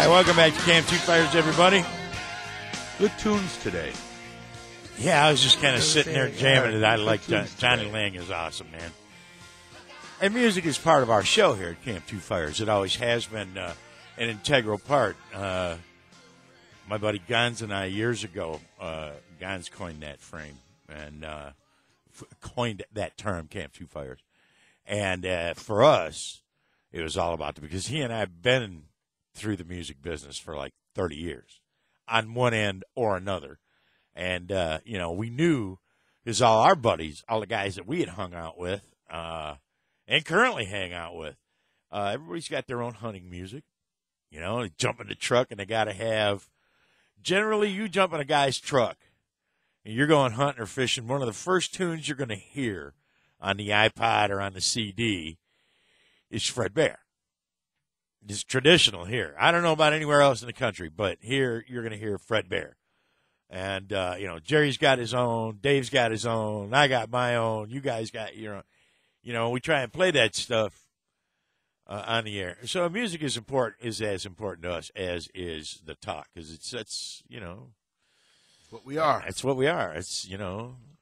right, welcome back to Camp Two Fires, everybody. Good tunes today. Yeah, I was just kind of sitting there jamming it. I like Johnny Lang is awesome, man. And music is part of our show here at Camp Two Fires. It always has been an integral part. My buddy Gons and I, years ago, Gons coined that frame and coined that term, Camp Two Fires. And for us, it was all about because he and I have been through the music business for like 30 years on one end or another. And, we knew because all our buddies, all the guys that we had hung out with and currently hang out with, everybody's got their own hunting music. They jump in the truck and they got to have – generally you jump in a guy's truck and you're going hunting or fishing. One of the first tunes you're going to hear on the iPod or on the CD is Fred Bear. It's traditional here. I don't know about anywhere else in the country, but here you're going to hear Fred Bear. And, Jerry's got his own, Dave's got his own, I got my own, you guys got your own. We try and play that stuff on the air. So music is as important to us as is the talk, because that's What we are. It's what we are. It's,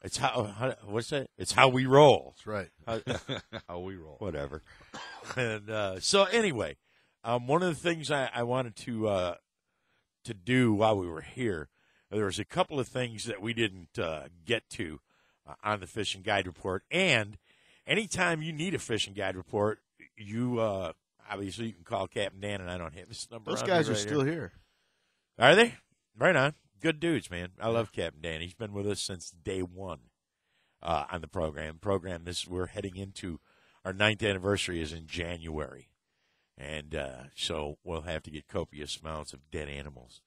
it's how what's that? It's how we roll. That's right. How we roll. Whatever. And so anyway, one of the things I wanted to do while we were here, there was a couple of things that we didn't get to on the Fishing Guide Report. And anytime you need a Fishing Guide Report, you obviously you can call Captain Dan, and I don't have this number. Those guys are still here. Are they? Right on. Good dudes, man. I love Captain Dan. He's been with us since day one on the program. We're heading into our 9th anniversary is in January. And so we'll have to get copious amounts of dead animals.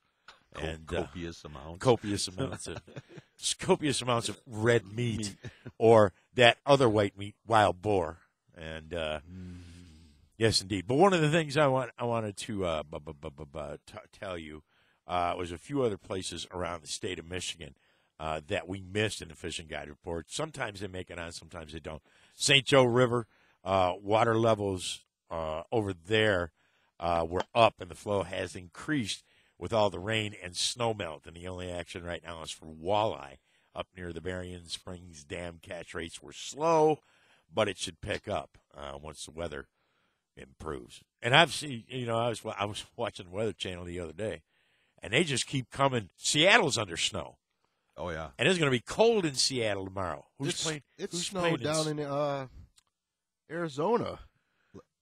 And copious amounts. Copious amounts of red meat or that other white meat, wild boar. And yes, indeed. But one of the things I wanted to tell you was a few other places around the state of Michigan that we missed in the Fishing Guide Report. Sometimes they make it on, sometimes they don't. St. Joe River, water levels over there were up, and the flow has increased with all the rain and snow melt. And the only action right now is for walleye up near the Berrien Springs Dam. Catch rates were slow, but it should pick up once the weather improves. And I've seen, I was watching the Weather Channel the other day, and they just keep coming. Seattle's under snow. Oh, yeah. And it's going to be cold in Seattle tomorrow. Who's snowed down in Arizona.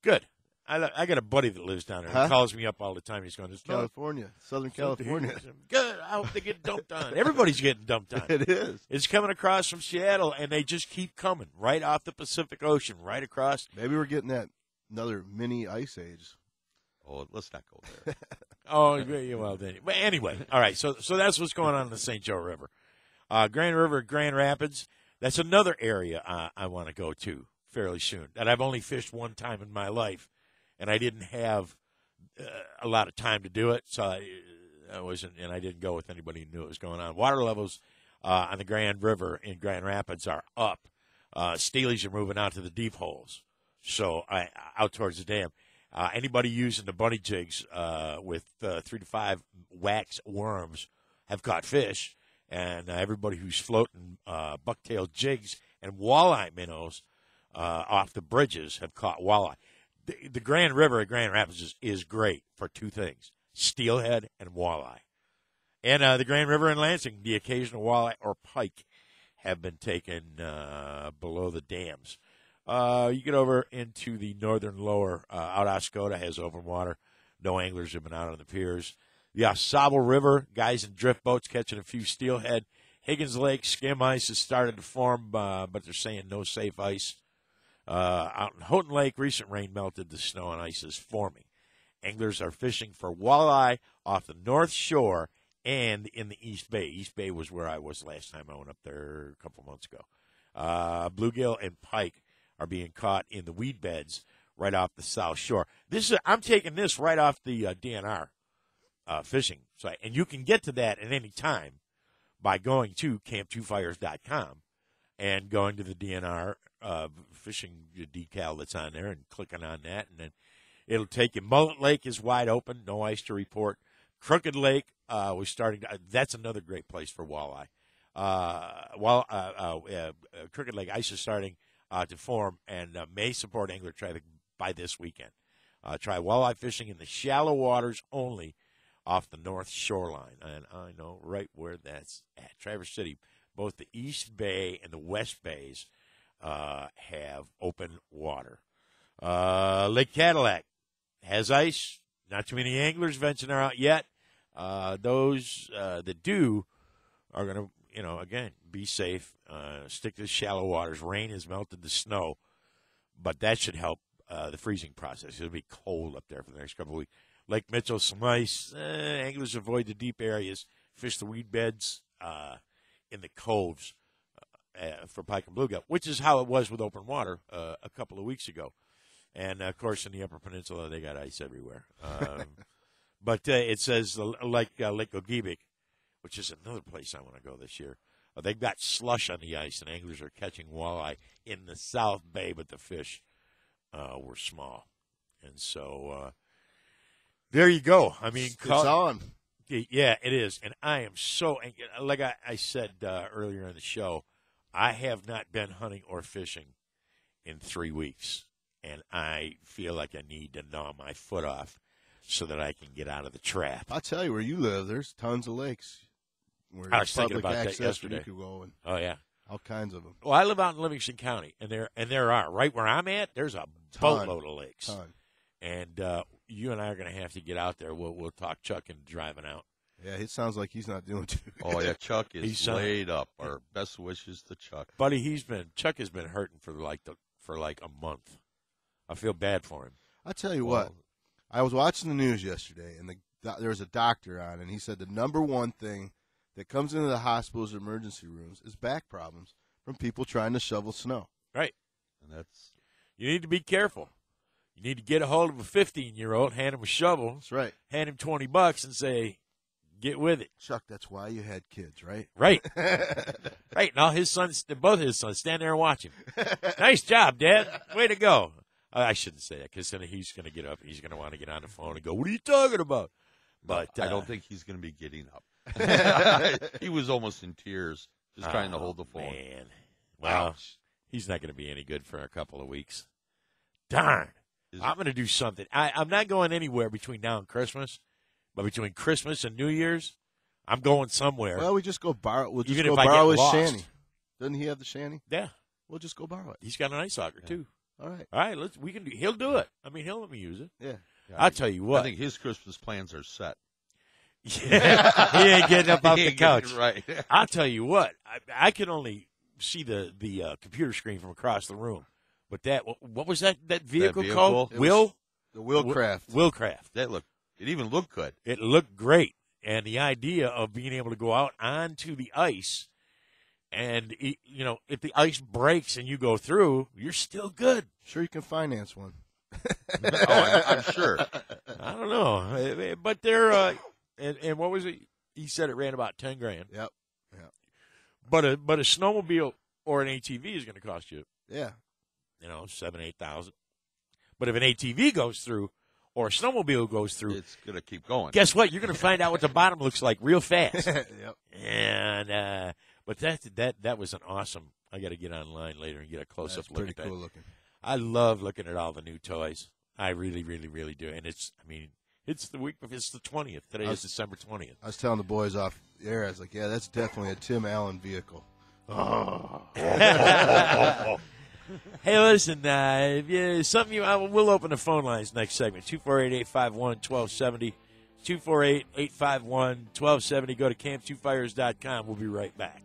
Good. I got a buddy that lives down there. He calls me up all the time. He's going, Southern California. Good. I hope they get dumped on. Everybody's getting dumped on. It is. It's coming across from Seattle, and they just keep coming right off the Pacific Ocean, right across. Maybe we're getting another mini ice age. Oh, let's not go there. Oh, yeah, well, then. But anyway, all right, so that's what's going on in the St. Joe River. Grand River, Grand Rapids, that's another area I want to go to fairly soon that I've only fished one time in my life, and I didn't have a lot of time to do it, so I didn't go with anybody who knew what was going on. Water levels on the Grand River in Grand Rapids are up. Steelies are moving out to the deep holes, so out towards the dam. Anybody using the bunny jigs with 3 to 5 wax worms have caught fish, and everybody who's floating bucktail jigs and walleye minnows off the bridges have caught walleye. The Grand River at Grand Rapids is great for two things, steelhead and walleye. And the Grand River in Lansing, the occasional walleye or pike have been taken below the dams. You get over into the northern lower, out Oscoda has open water. No anglers have been out on the piers. The Ausable River, guys in drift boats catching a few steelhead. Higgins Lake, skim ice has started to form, but they're saying no safe ice. Out in Houghton Lake, recent rain melted the snow and ice is forming. Anglers are fishing for walleye off the north shore and in the East Bay. East Bay was where I was last time I went up there a couple months ago. Bluegill and pike are being caught in the weed beds right off the south shore. I'm taking this right off the DNR fishing site, and you can get to that at any time by going to camp2fires.com and going to the DNR fishing decal that's on there and clicking on that, and then It'll take you. Mullet Lake is wide open, no ice to report. Crooked Lake was starting. That's another great place for walleye. Crooked Lake ice is starting to form and may support angler traffic by this weekend. Try walleye fishing in the shallow waters only off the north shoreline. And I know right where that's at. Traverse City, both the East Bay and the West Bays have open water. Lake Cadillac has ice. Not too many anglers venturing out yet. Those that do are going to, again, be safe. Stick to the shallow waters. Rain has melted the snow, but that should help the freezing process. It'll be cold up there for the next couple of weeks. Lake Mitchell, some ice. Anglers avoid the deep areas. Fish the weed beds in the coves for pike and bluegill, which is how it was with open water a couple of weeks ago. And, of course, in the Upper Peninsula, they got ice everywhere. But it says Lake Ogeebic, which is another place I want to go this year. They've got slush on the ice, and anglers are catching walleye in the South Bay, but the fish were small. And so there you go. I mean, it's on. Yeah, it is. And I am so, like I said earlier in the show, I have not been hunting or fishing in 3 weeks. And I feel like I need to gnaw my foot off so that I can get out of the trap. I'll tell you, where you live, there's tons of lakes. Where I was thinking public about that access yesterday. You could go and Oh, yeah. all kinds of them. Well, I live out in Livingston County, and there are. Right where I'm at, there's a boatload of lakes. Ton. And you and I are going to have to get out there. We'll talk Chuck into driving out. Yeah, it sounds like he's not doing too good. Oh, yeah, Chuck is laid up. Our best wishes to Chuck. Buddy, Chuck has been hurting for like a month. I feel bad for him. I'll tell you what. I was watching the news yesterday, and there was a doctor on, and he said the number one thing that comes into the hospital's emergency rooms is back problems from people trying to shovel snow. Right. And you need to be careful. You need to get a hold of a 15-year-old, hand him a shovel. That's right. Hand him $20 and say, get with it. Chuck, that's why you had kids, right? Right. Right. Now both his sons, stand there and watch him. Nice job, Dad. Way to go. I shouldn't say that because then he's going to get up and he's going to want to get on the phone and go, what are you talking about? But I don't think he's going to be getting up. He was almost in tears just trying to hold the phone. Man. Well, he's not going to be any good for a couple of weeks. Darn. I'm going to do something. I'm not going anywhere between now and Christmas, but between Christmas and New Year's, I'm going somewhere. Well, we just go borrow. We'll just Even go if I borrow get his lost. shanty. Doesn't he have the shanty? Yeah. We'll just go borrow it. He's got an ice auger, too. All right. All right, he'll do it. I mean, he'll let me use it. Yeah. I'll tell you what. I think his Christmas plans are set. Yeah, he ain't getting up off the couch. Right. I'll tell you what. I can only see the computer screen from across the room. But what was that vehicle called? The Wheelcraft. Wheelcraft. It even looked good. It looked great. And the idea of being able to go out onto the ice and, if the ice breaks and you go through, you're still good. Sure you can finance one. I'm sure. I don't know. But they're, and what was it? He said it ran about $10,000. Yep. But a snowmobile or an ATV is going to cost you, Yeah. $7,000-8,000. But if an ATV goes through or a snowmobile goes through, It's going to keep going. guess what? You're going to find out what the bottom looks like real fast. Yep. And but that was an awesome. I got to get online later and get a close up look at that. Pretty cool looking. I love looking at all the new toys. I really, really, really do. And it's the week. It's the 20th. Today is December 20th. I was telling the boys off the air, I was like, yeah, that's definitely a Tim Allen vehicle. Oh. Hey, listen, we'll open the phone lines next segment. 248-851-1270. 248-851-1270. Go to camp2fires.com. We'll be right back.